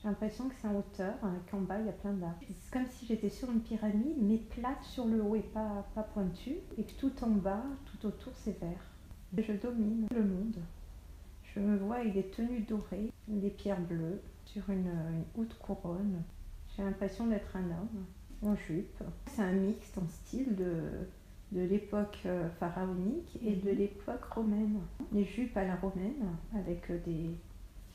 J'ai l'impression que c'est en hauteur, qu'en bas il y a plein d'arbres. C'est comme si j'étais sur une pyramide, mais plate sur le haut et pas pointue, et que tout en bas, tout autour c'est vert. Je domine le monde. Je me vois avec des tenues dorées, des pierres bleues, sur une haute couronne. J'ai l'impression d'être un homme, en jupe. C'est un mix en style de l'époque pharaonique et de l'époque romaine. Les jupes à la romaine, avec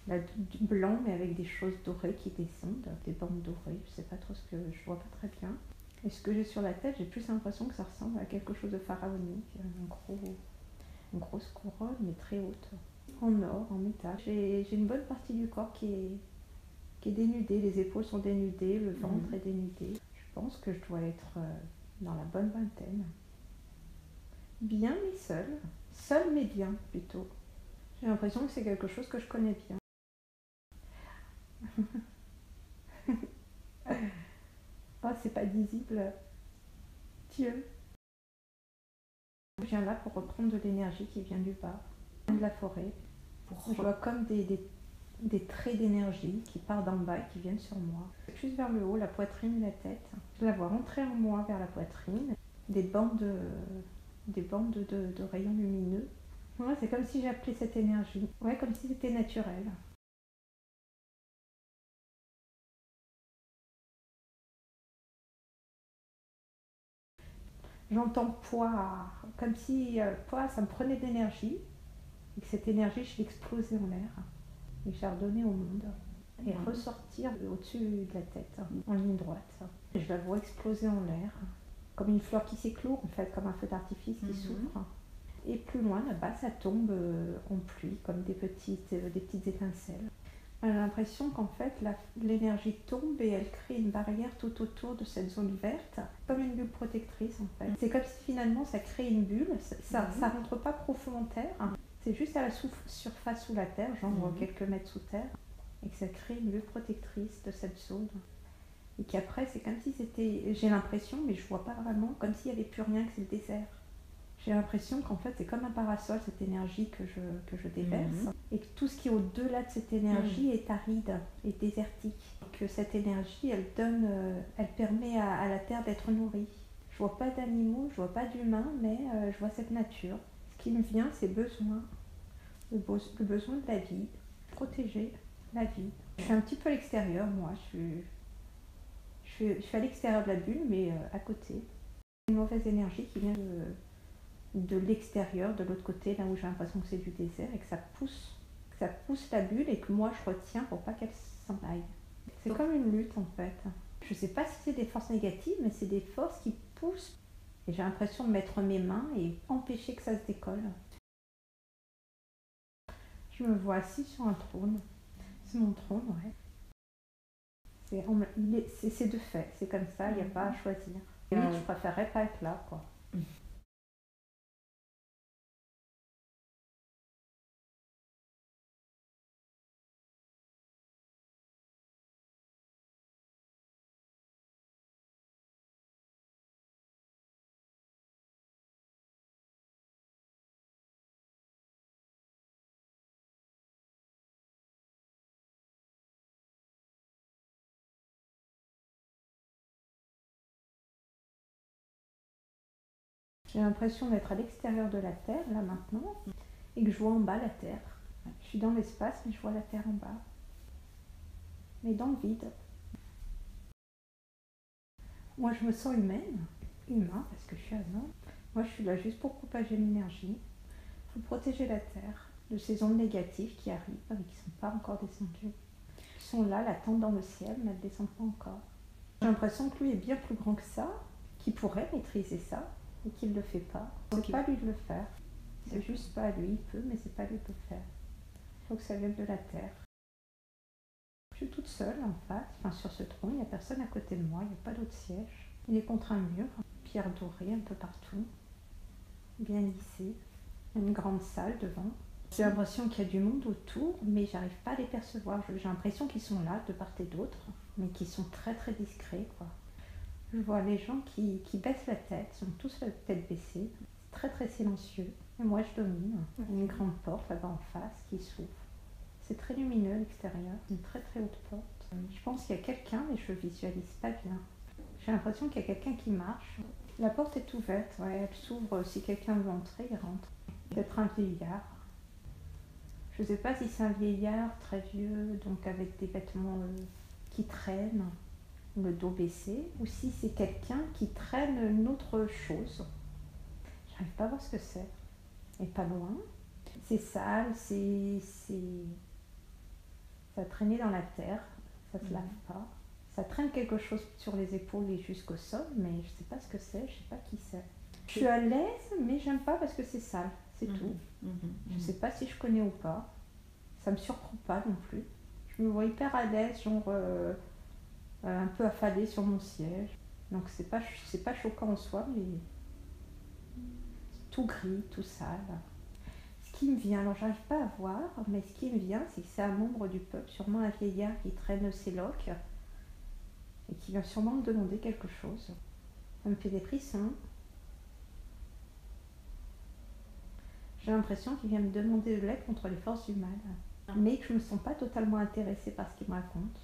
du blanc, mais avec des choses dorées qui descendent, des bandes dorées. Je sais pas trop ce que je vois pas très bien. Et ce que j'ai sur la tête, j'ai plus l'impression que ça ressemble à quelque chose de pharaonique, une grosse couronne, mais très haute, en or, en métal. J'ai une bonne partie du corps qui est dénudée, les épaules sont dénudées, le ventre est dénudé. Je pense que je dois être dans la bonne vingtaine. Bien mais seule mais bien plutôt. J'ai l'impression que c'est quelque chose que je connais bien. Oh, c'est pas visible. Dieu. Je viens là pour reprendre de l'énergie qui vient du bas, de la forêt. Je vois comme des traits d'énergie qui partent d'en bas et qui viennent sur moi. Plus vers le haut, la poitrine et la tête. Je la vois rentrer en moi vers la poitrine. Des bandes de rayons lumineux. Ouais, c'est comme si j'appelais cette énergie. Ouais, comme si c'était naturel. J'entends poire, comme si poire, ça me prenait de l'énergie, et que cette énergie, je l'explosais en l'air, et que j'ai redonné au monde, et ressortir au-dessus de la tête, en ligne droite. Et je la vois exploser en l'air, comme une fleur qui s'éclot, en fait, comme un feu d'artifice qui s'ouvre. Et plus loin, là-bas, ça tombe en pluie, comme des petites étincelles. J'ai l'impression qu'en fait, l'énergie tombe et elle crée une barrière tout autour de cette zone verte, comme une bulle protectrice en fait. C'est comme si finalement ça crée une bulle, ça rentre pas profond en terre, c'est juste à la surface sous la terre, genre quelques mètres sous terre, et que ça crée une bulle protectrice de cette zone. Et qu'après, c'est comme si c'était, j'ai l'impression, mais je vois pas vraiment, comme s'il n'y avait plus rien, que c'est le désert. J'ai l'impression qu'en fait c'est comme un parasol, cette énergie que je déverse, et que tout ce qui est au-delà de cette énergie est aride et désertique. Que cette énergie, elle permet à la terre d'être nourrie. Je vois pas d'animaux, je vois pas d'humains, mais je vois cette nature. Ce qui me vient, c'est le besoin de la vie, protéger la vie. Je suis un petit peu à l'extérieur, moi. Je suis à l'extérieur de la bulle, mais à côté. Une mauvaise énergie qui vient de l'extérieur, de l'autre côté, là où j'ai l'impression que c'est du désert, et que ça pousse la bulle et que moi je retiens pour pas qu'elle s'en aille. C'est comme une lutte en fait. Je sais pas si c'est des forces négatives, mais c'est des forces qui poussent. Et j'ai l'impression de mettre mes mains et empêcher que ça se décolle. Je me vois assis sur un trône. C'est mon trône, ouais. C'est de fait, c'est comme ça, il n'y a pas à choisir. Et je préférerais pas être là, quoi. J'ai l'impression d'être à l'extérieur de la Terre, là maintenant, et que je vois en bas la Terre. Je suis dans l'espace, mais je vois la Terre en bas. Mais dans le vide. Moi, je me sens humain, parce que je suis un homme. Moi, je suis là juste pour propager l'énergie, pour protéger la Terre de ces ondes négatives qui arrivent et qui ne sont pas encore descendues. Ils sont là, l'attendent dans le ciel, mais elles ne descendent pas encore. J'ai l'impression que lui est bien plus grand que ça, qu'il pourrait maîtriser ça, et qu'il ne le fait pas. C'est pas lui de le faire. C'est juste pas lui, il peut, mais c'est pas lui de le faire. Il faut que ça vienne de la Terre. Je suis toute seule en face, sur ce trône, il n'y a personne à côté de moi, il n'y a pas d'autre siège. Il est contre un mur, pierre dorée un peu partout, bien lissée. Il y a une grande salle devant. J'ai l'impression qu'il y a du monde autour, mais j'arrive pas à les percevoir. J'ai l'impression qu'ils sont là, de part et d'autre, mais qu'ils sont très très discrets, quoi. Je vois les gens qui baissent la tête, ils ont tous la tête baissée, c'est très très silencieux. Et moi je domine. Il y a une grande porte là-bas en face qui s'ouvre. C'est très lumineux à l'extérieur, une très très haute porte. Je pense qu'il y a quelqu'un, mais je visualise pas bien. J'ai l'impression qu'il y a quelqu'un qui marche. La porte est ouverte, ouais, elle s'ouvre. Si quelqu'un veut entrer, il rentre. Peut-être un vieillard. Je ne sais pas si c'est un vieillard très vieux, donc avec des vêtements qui traînent, le dos baissé, ou si c'est quelqu'un qui traîne une autre chose. J'arrive pas à voir ce que c'est. Et pas loin. C'est sale, ça a traîné dans la terre, ça se lave pas. Ça traîne quelque chose sur les épaules et jusqu'au sol, mais je sais pas ce que c'est, je sais pas qui c'est. Je suis à l'aise, mais j'aime pas parce que c'est sale, c'est tout. Je sais pas si je connais ou pas. Ça me surprend pas non plus. Je me vois hyper à l'aise, genre un peu affalée sur mon siège. Donc c'est pas choquant en soi, mais tout gris, tout sale. Ce qui me vient, alors j'arrive pas à voir, mais ce qui me vient, c'est que c'est un membre du peuple, sûrement un vieillard qui traîne ses loques et qui vient sûrement me demander quelque chose. Ça me fait des frissons. J'ai l'impression qu'il vient me demander de l'aide contre les forces du mal, mais que je ne me sens pas totalement intéressée par ce qu'il me raconte.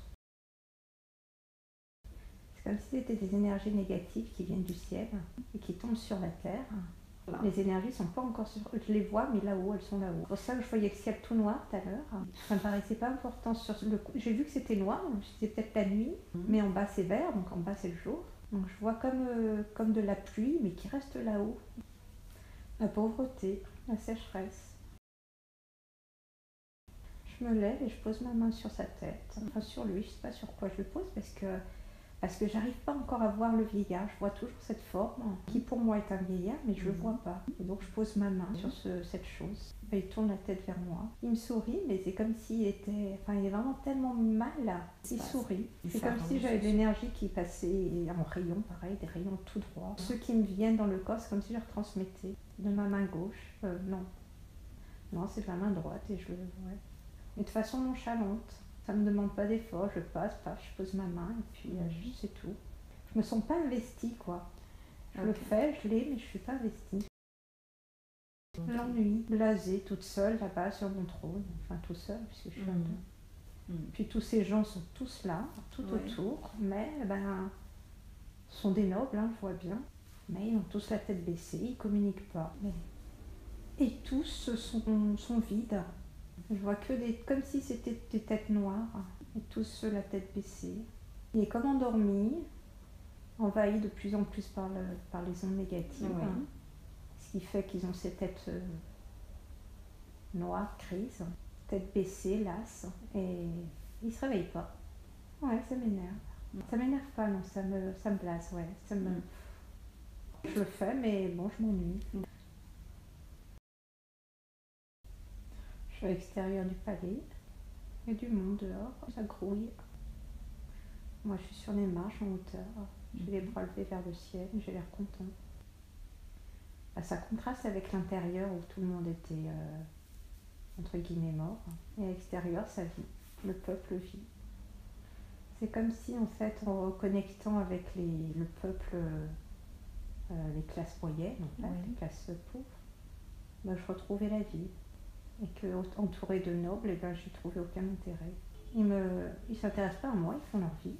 C'est comme si c'était des énergies négatives qui viennent du ciel et qui tombent sur la terre. Les énergies sont pas encore sur... Je les vois, mais là-haut, elles sont là-haut. C'est pour ça que je voyais le ciel tout noir tout à l'heure. Ça me paraissait pas important sur le coup. J'ai vu que c'était noir, donc c'était peut-être la nuit, mais en bas c'est vert, donc en bas c'est le jour. Donc je vois comme de la pluie, mais qui reste là-haut. La pauvreté, la sécheresse. Je me lève et je pose ma main sur sa tête, enfin sur lui, je sais pas sur quoi je le pose parce que j'arrive pas encore à voir le vieillard. Je vois toujours cette forme qui pour moi est un vieillard, mais je le vois pas. Et donc je pose ma main sur cette chose. Il tourne la tête vers moi. Il me sourit, mais c'est comme s'il était... Enfin, il est vraiment tellement mal. Il sourit. C'est comme si j'avais de l'énergie qui passait en rayons, pareil, des rayons tout droits. Ceux qui me viennent dans le corps, c'est comme si je les retransmettais de ma main gauche. Non. Non, c'est de la main droite et je le... Ouais. Mais de façon nonchalante. Ça ne me demande pas d'effort, je passe, je pose ma main et puis c'est tout. Je me sens pas investie quoi. Je le fais, je l'ai, mais je suis pas investie. L'ennui, blasée, toute seule là-bas sur mon trône, enfin tout seul puisque je suis là. Puis tous ces gens sont tous là, tout autour, mais sont des nobles, hein, je vois bien. Mais ils ont tous la tête baissée, ils communiquent pas. Et tous sont vides. Je vois que comme si c'était des têtes noires, et tous la tête baissée. Il est comme endormi, envahi de plus en plus par les ondes négatives, ce qui fait qu'ils ont ces têtes noires, grises, tête baissée, lasses, et ils se réveillent pas. Ouais, ça m'énerve. Ça m'énerve pas, non, ça me blase, ouais. Je le fais, mais bon, je m'ennuie. Je suis à l'extérieur du palais. Il y a du monde dehors, ça grouille. Moi, je suis sur les marches en hauteur. J'ai les bras levés vers le ciel, j'ai l'air content. Ça contraste avec l'intérieur où tout le monde était, entre guillemets, mort. Et à l'extérieur, ça vit. Le peuple vit. C'est comme si, en fait, en reconnectant avec le peuple, les classes moyennes, en fait, les classes pauvres, je retrouvais la vie. Et que, entourée de nobles, j'y trouvais aucun intérêt. Ils ne s'intéressent pas à moi, ils font leur vie.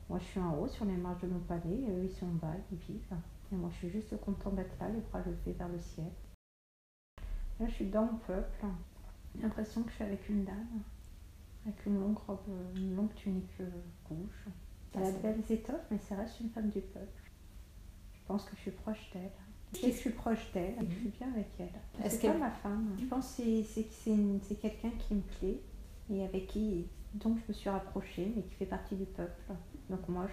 Moi, je suis en haut sur les marches de mon palais, eux, ils sont en bas, ils vivent. Et moi, je suis juste contente d'être là, les bras levés vers le ciel. Là, je suis dans le peuple. J'ai l'impression que je suis avec une dame, avec une longue robe, une longue tunique rouge. Elle a de belles étoffes, mais ça reste une femme du peuple. Je pense que je suis proche d'elle. Je sais que je suis proche d'elle et que je suis bien avec elle. C'est pas ma femme. Je pense que c'est quelqu'un qui me plaît et dont je me suis rapprochée, mais qui fait partie du peuple. Donc moi,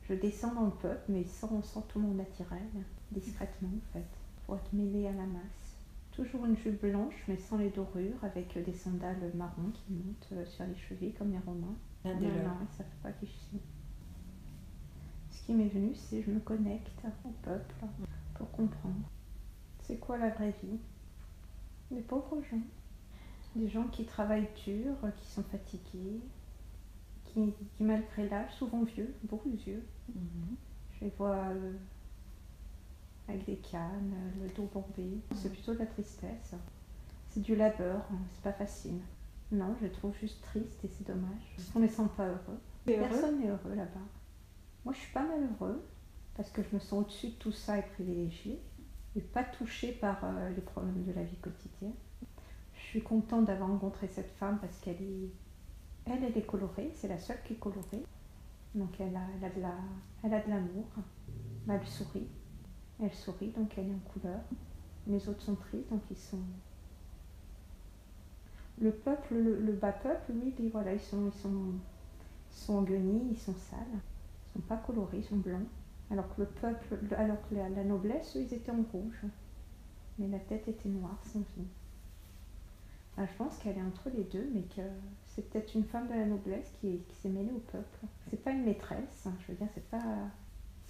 je descends dans le peuple, mais sans tout mon naturel, discrètement en fait, pour être mêlée à la masse. Toujours une jupe blanche, mais sans les dorures, avec des sandales marron qui montent sur les chevilles comme les Romains. Non, ils ne savent pas qui je suis. Ce qui m'est venu, c'est que je me connecte au peuple pour comprendre. C'est quoi la vraie vie? Des pauvres gens. Des gens qui travaillent dur, qui sont fatigués, qui malgré l'âge, souvent vieux, beaucoup vieux. Je les vois avec des cannes, le dos bombé. C'est plutôt de la tristesse. C'est du labeur, c'est pas facile. Non, je trouve juste triste et c'est dommage. Parce qu'on ne les sent pas heureux. Personne n'est heureux là-bas. Moi, je suis pas malheureux parce que je me sens au-dessus de tout ça et privilégiée et pas touchée par les problèmes de la vie quotidienne. Je suis contente d'avoir rencontré cette femme parce qu'elle est, elle est colorée, c'est la seule qui est colorée. Donc elle a de l'amour, elle sourit, donc elle est en couleur. Les autres sont tristes, donc ils sont... Le peuple, le bas peuple, lui, voilà, ils sont en guenilles, ils sont sales, ils sont pas colorés, ils sont blancs. Alors que le peuple, alors que la noblesse, eux, ils étaient en rouge. Mais la tête était noire, sans vie. Alors, je pense qu'elle est entre les deux, mais que c'est peut-être une femme de la noblesse qui s'est mêlée au peuple. C'est pas une maîtresse, je veux dire, c'est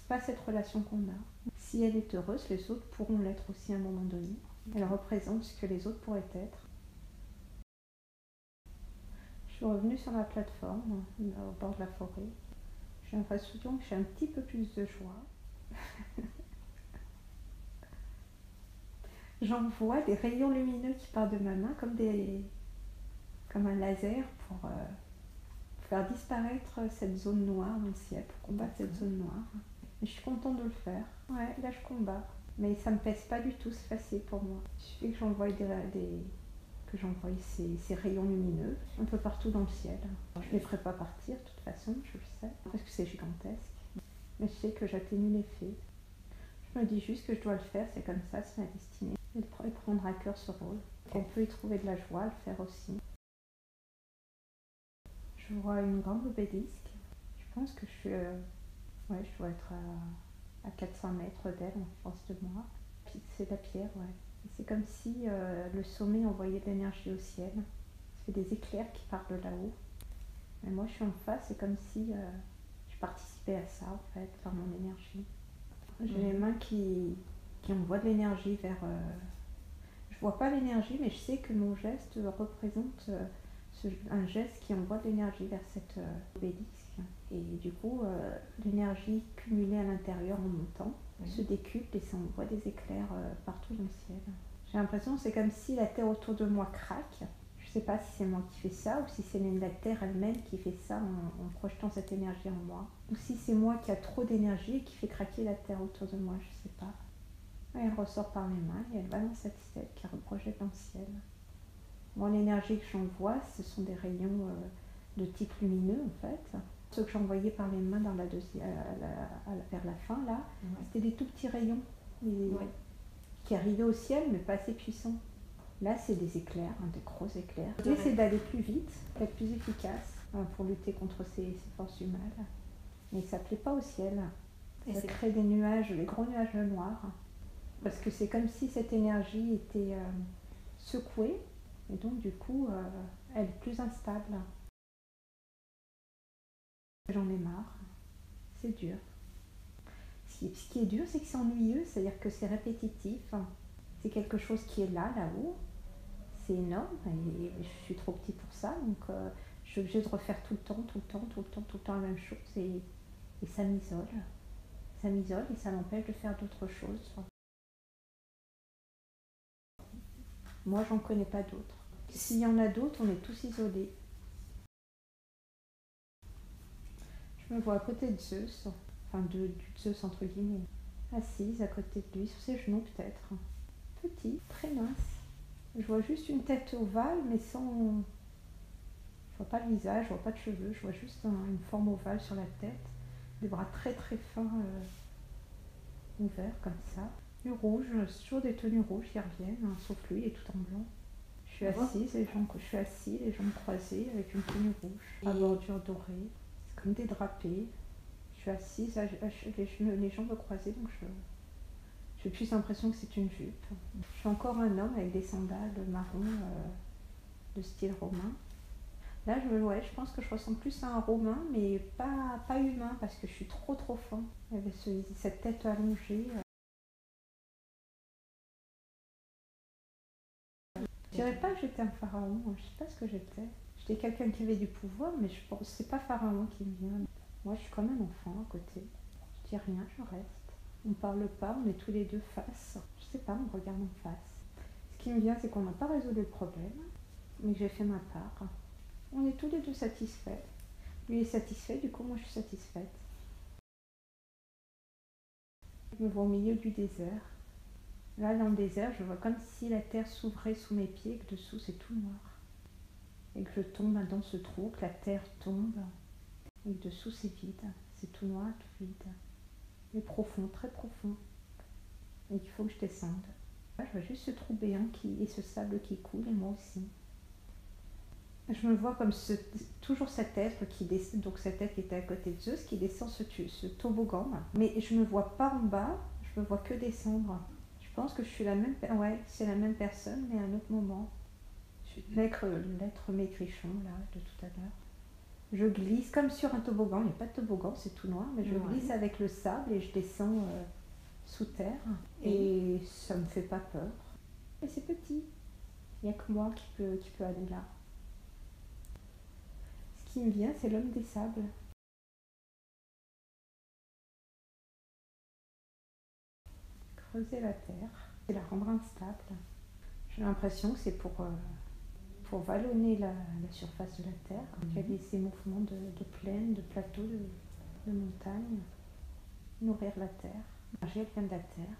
pas cette relation qu'on a. Si elle est heureuse, les autres pourront l'être aussi à un moment donné. Elle représente ce que les autres pourraient être. Je suis revenue sur la plateforme, au bord de la forêt. J'ai l'impression que j'ai un petit peu plus de joie. J'en vois des rayons lumineux qui partent de ma main comme un laser pour faire disparaître cette zone noire dans le ciel, pour combattre cette zone noire. Et je suis contente de le faire. Ouais, là je combats. Mais ça me pèse pas du tout, c'est facile pour moi. Il suffit que j'envoie ces rayons lumineux un peu partout dans le ciel. Alors, je ne les ferai pas partir de toute façon, je le sais, parce que c'est gigantesque. Mais je sais que j'atténue l'effet. Je me dis juste que je dois le faire, c'est comme ça, c'est ma destinée. Et prendre à cœur ce rôle. On peut y trouver de la joie, le faire aussi. Je vois une grande obélisque. Je pense que je dois être à 400 mètres d'elle en face de moi. C'est de la pierre, ouais. Et c'est comme si le sommet envoyait de l'énergie au ciel. C'est des éclairs qui partent de là-haut. Et moi, je suis en face, c'est comme si je participais à ça, en fait, par mon énergie. J'ai les mains qui envoient de l'énergie vers... Je vois pas l'énergie, mais je sais que mon geste représente un geste qui envoie de l'énergie vers cette obélisque. Et du coup, l'énergie cumulée à l'intérieur en montant se décuple et ça envoie des éclairs partout dans le ciel. J'ai l'impression que c'est comme si la terre autour de moi craque. Je sais pas si c'est moi qui fais ça ou si c'est la terre elle-même qui fait ça en projetant cette énergie en moi. Ou si c'est moi qui a trop d'énergie et qui fait craquer la terre autour de moi, je sais pas. Elle ressort par mes mains et elle va dans cette tête qui reprojette dans le ciel. Moi, l'énergie que j'envoie, ce sont des rayons de type lumineux en fait. Ceux que j'envoyais par les mains vers la fin, là, c'était des tout petits rayons qui arrivaient au ciel, mais pas assez puissants. Là, c'est des éclairs, des gros éclairs. L'idée, c'est d'aller plus vite, d'être plus efficace pour lutter contre ces forces du mal. Mais ça ne plaît pas au ciel. Ça crée des nuages, des gros nuages noirs. Parce que c'est comme si cette énergie était secouée, et donc du coup, elle est plus instable. J'en ai marre, c'est dur. Ce qui est dur, c'est que c'est ennuyeux, c'est-à-dire que c'est répétitif. C'est quelque chose qui est là-haut, c'est énorme, et je suis trop petit pour ça, donc je suis obligée de refaire tout le temps la même chose, et ça m'isole. Ça m'isole et ça m'empêche de faire d'autres choses. Moi, j'en connais pas d'autres. S'il y en a d'autres, on est tous isolés. Je me vois à côté de Zeus, enfin de Zeus entre guillemets, assise à côté de lui, sur ses genoux peut-être. Petit, très mince. Je vois juste une tête ovale, mais sans... Je vois pas le visage, je vois pas de cheveux, je vois juste une forme ovale sur la tête. Des bras très très fins, ouverts comme ça. Du rouge, toujours des tenues rouges qui reviennent, sauf lui, il est tout en blanc. Je suis assise, les jambes croisées, avec une tenue rouge, à bordure dorée. C'est comme des drapés. Je suis assise, les jambes croisées, donc j'ai plus l'impression que c'est une jupe. Je suis encore un homme avec des sandales marron de style romain. Là, je pense que je ressemble plus à un romain, mais pas humain, parce que je suis trop fin. Avec cette tête allongée. Je dirais pas que j'étais un pharaon, je sais pas ce que j'étais. J'étais quelqu'un qui avait du pouvoir, mais je pense c'est pas pharaon qui me vient. Moi, je suis comme un enfant à côté. Je dis rien, je reste. On parle pas, on est tous les deux face. Je sais pas, on regarde en face. Ce qui me vient, c'est qu'on n'a pas résolu le problème. mais que j'ai fait ma part. On est tous les deux satisfaits. Lui est satisfait, du coup moi je suis satisfaite. Je me vois au milieu du désert. Là, dans le désert, je vois comme si la terre s'ouvrait sous mes pieds et que dessous c'est tout noir. Et que je tombe dans ce trou, que la terre tombe. Et que dessous c'est vide. C'est tout noir, tout vide. Mais profond, très profond. Et qu'il faut que je descende. Là, je vois juste ce trou béant et ce sable qui coule, et moi aussi. Je me vois comme toujours cet être qui descend, donc cet être qui était à côté de Zeus, qui descend ce toboggan. Mais je ne me vois pas en bas, je me vois que descendre. Je pense que je suis ouais, c'est la même personne, mais à un autre moment. Je suis l'être maigrichon, là, de tout à l'heure. Je glisse comme sur un toboggan, il n'y a pas de toboggan, c'est tout noir, mais je glisse avec le sable et je descends sous terre. Et ça me fait pas peur. Et c'est petit, il n'y a que moi qui peut aller là. Ce qui me vient, c'est l'homme des sables. Creuser la terre et la rendre instable. J'ai l'impression que c'est pour vallonner la surface de la terre. Il y a ces mouvements de plaine, de plateau, de montagne. Nourrir la terre. L'énergie, elle vient de la terre.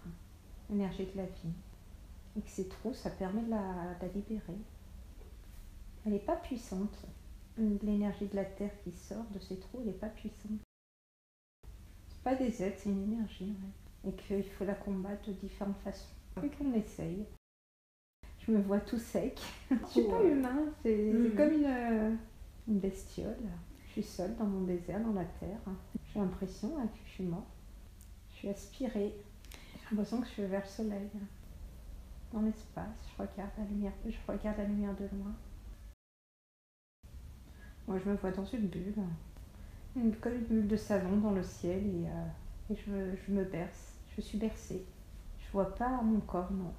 L'énergie de la vie. Et que ces trous, ça permet de la libérer. Elle n'est pas puissante. L'énergie de la terre qui sort de ces trous, elle n'est pas puissante. C'est pas des êtres, c'est une énergie. Ouais. Et qu'il faut la combattre de différentes façons. Et qu'on essaye. Je me vois tout sec. Je suis pas humain, c'est comme une bestiole. Je suis seule dans mon désert, dans la terre. J'ai l'impression que je suis morte. Je suis aspirée. J'ai l'impression que je suis vers le soleil. Dans l'espace, je regarde la lumière de loin. Moi, je me vois dans une bulle. Comme une bulle de savon dans le ciel et je me berce. Je suis bercée. Je vois pas mon corps, non.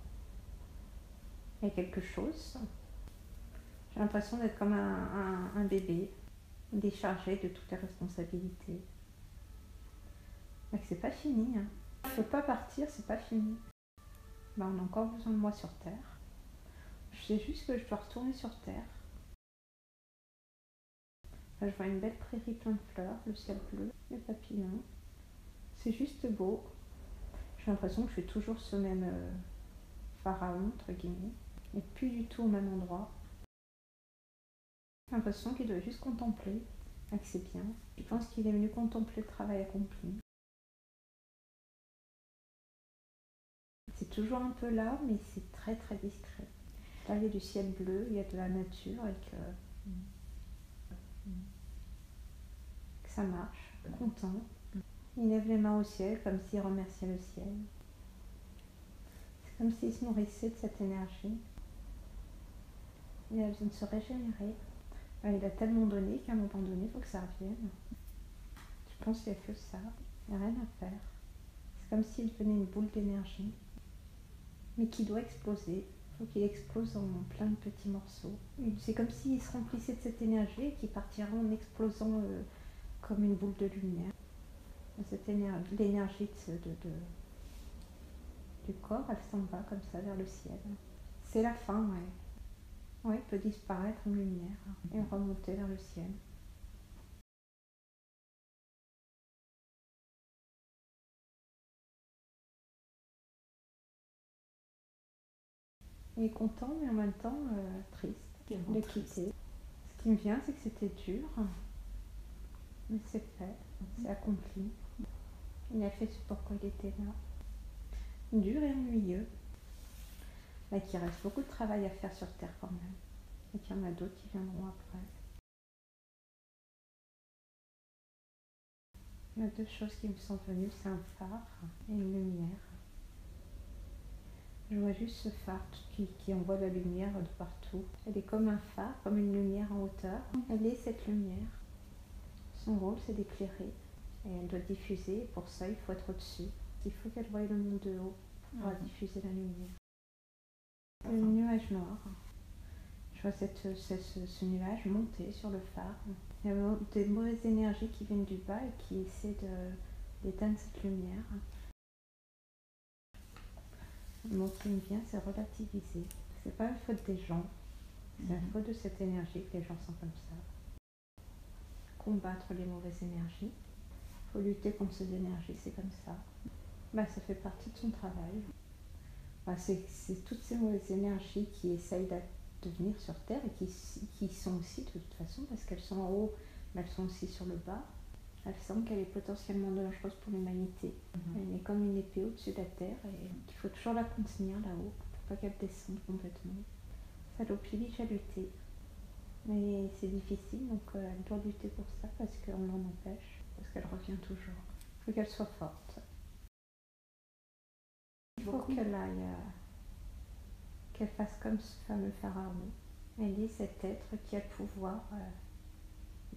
Il y a quelque chose. J'ai l'impression d'être comme un bébé, déchargé de toutes les responsabilités. Mais c'est pas fini. Hein. Je peux pas partir, c'est pas fini. Ben, on a encore besoin de moi sur Terre. Je sais juste que je dois retourner sur Terre. Ben, je vois une belle prairie pleine de fleurs, le ciel bleu, les papillons. C'est juste beau. J'ai l'impression que je suis toujours ce même pharaon, entre guillemets, et plus du tout au même endroit. J'ai l'impression qu'il doit juste contempler, et que c'est bien. Je pense qu'il est venu contempler le travail accompli. C'est toujours un peu là, mais c'est très très discret. Là, il y a du ciel bleu, il y a de la nature et que ça marche, content. Il lève les mains au ciel comme s'il remerciait le ciel. C'est comme s'il se nourrissait de cette énergie. Il a besoin de se régénérer. Il a tellement donné qu'à un moment donné, il faut que ça revienne. Je pense qu'il n'y a que ça. Il n'y a rien à faire. C'est comme s'il devenait une boule d'énergie, mais qui doit exploser. Il faut qu'il explose en plein de petits morceaux. C'est comme s'il se remplissait de cette énergie et qu'il partirait en explosant comme une boule de lumière. L'énergie du corps, elle s'en va comme ça vers le ciel. C'est la fin, ouais. Ouais, il peut disparaître en lumière et remonter vers le ciel. Il est content, mais en même temps triste de quitter. Ce qui me vient, c'est que c'était dur, mais c'est fait, c'est accompli. Il a fait ce pourquoi il était là. Dur et ennuyeux, mais qu'il reste beaucoup de travail à faire sur Terre quand même. Et qu'il y en a d'autres qui viendront après. Il y a deux choses qui me sont venues, c'est un phare et une lumière. Je vois juste ce phare qui envoie la lumière de partout. Elle est comme un phare, comme une lumière en hauteur. Elle est cette lumière. Son rôle, c'est d'éclairer. Et elle doit diffuser. Pour ça, il faut être au-dessus. Il faut qu'elle voie le monde de haut pour pouvoir diffuser la lumière. Le nuage noir. Je vois ce nuage monter sur le phare. Il y a des mauvaises énergies qui viennent du bas et qui essaient d'éteindre cette lumière. Le mot qui me vient, c'est relativiser. C'est pas la faute des gens. C'est à cause de cette énergie que les gens sont comme ça. Combattre les mauvaises énergies. Il faut lutter contre ces énergies, c'est comme ça. Ça fait partie de son travail. C'est toutes ces mauvaises énergies qui essayent de venir sur Terre et qui sont aussi de toute façon, parce qu'elles sont en haut, mais elles sont aussi sur le bas. Elles sentent qu'elle est potentiellement dangereuse pour l'humanité. Elle est comme une épée au-dessus de la Terre et qu'il faut toujours la contenir là-haut pour pas qu'elle descende complètement. Ça l'oblige à lutter. Mais c'est difficile, donc elle doit lutter pour ça parce qu'on l'en empêche, parce qu'elle revient toujours. Il faut qu'elle soit forte. Il faut qu'elle fasse comme ce fameux pharaon. Elle est cet être qui a le pouvoir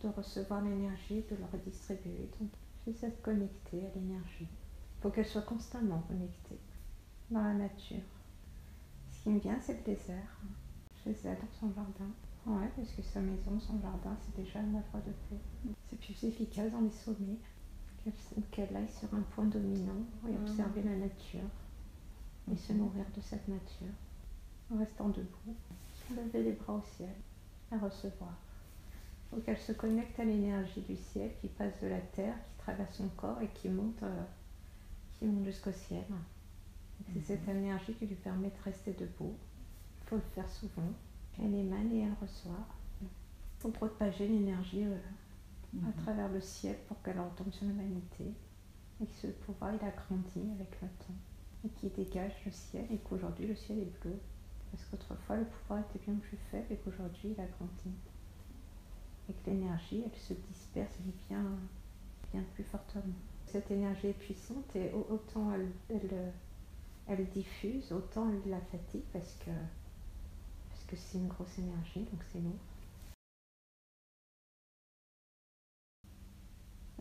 de recevoir l'énergie et de le redistribuer. Donc, juste à se connecter à l'énergie. Il faut qu'elle soit constamment connectée dans la nature. Ce qui me vient, c'est le désert. Chez elle, dans son jardin. Ouais, parce que sa maison, son jardin, c'est déjà un havre de paix. C'est plus efficace dans les sommets qu'elle aille sur un point dominant et observer la nature et se nourrir de cette nature en restant debout, lever les bras au ciel, à recevoir. Il faut qu'elle se connecte à l'énergie du ciel qui passe de la terre, qui traverse son corps et qui monte jusqu'au ciel. C'est cette énergie qui lui permet de rester debout. Il faut le faire souvent. Elle émane et elle reçoit. Il faut propager l'énergie à travers le ciel pour qu'elle retombe sur l'humanité. Et que ce pouvoir, il a grandi avec le temps. Et qu'il dégage le ciel et qu'aujourd'hui, le ciel est bleu. Parce qu'autrefois, le pouvoir était bien plus faible et qu'aujourd'hui, il a grandi. Et que l'énergie, elle se disperse bien plus fortement. Cette énergie est puissante et autant elle diffuse, autant elle la fatigue parce que c'est une grosse énergie, donc c'est lourd.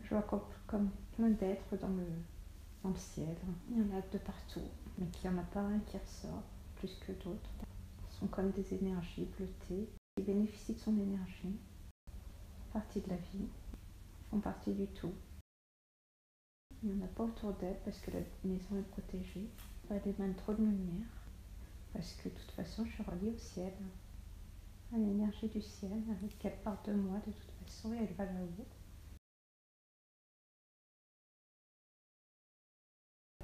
Je vois comme plein d'êtres dans le ciel. Il y en a de partout, mais qu'il n'y en a pas un qui ressort plus que d'autres. Ils sont comme des énergies bleutées qui bénéficient de son énergie, partie de la vie, font partie du tout. Il n'y en a pas autour d'elle parce que la maison est protégée. Elle émane trop de lumière parce que de toute façon je suis reliée au ciel, à l'énergie du ciel, qu'elle part de moi de toute façon et elle va là-haut.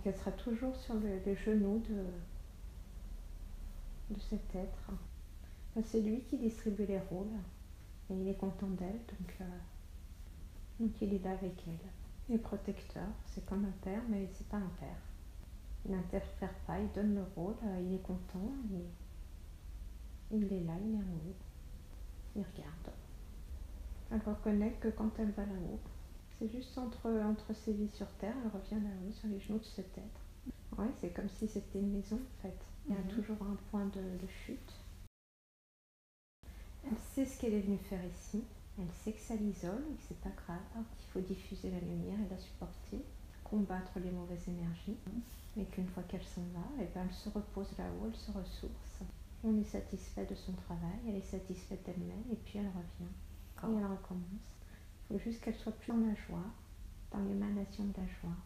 Elle sera toujours sur les genoux de cet être. C'est lui qui distribue les rôles et il est content d'elle, donc il est là avec elle. Il est protecteur, c'est comme un père, mais c'est pas un père. Il n'interfère pas, il donne le rôle, il est content, il est là, il est en haut, il regarde. Elle reconnaît que quand elle va là-haut, c'est juste entre ses vies sur Terre, elle revient là-haut, sur les genoux de cet être. Ouais, c'est comme si c'était une maison en fait. Il y a toujours un point de chute. Elle sait ce qu'elle est venue faire ici. Elle sait que ça l'isole et que c'est pas grave, qu'il faut diffuser la lumière et la supporter, combattre les mauvaises énergies. Mais qu'une fois qu'elle s'en va, elle se repose là-haut, elle se ressource. On est satisfait de son travail, elle est satisfaite d'elle-même et puis elle revient. Et elle recommence. Il faut juste qu'elle soit plus dans la joie, dans l'émanation de la joie.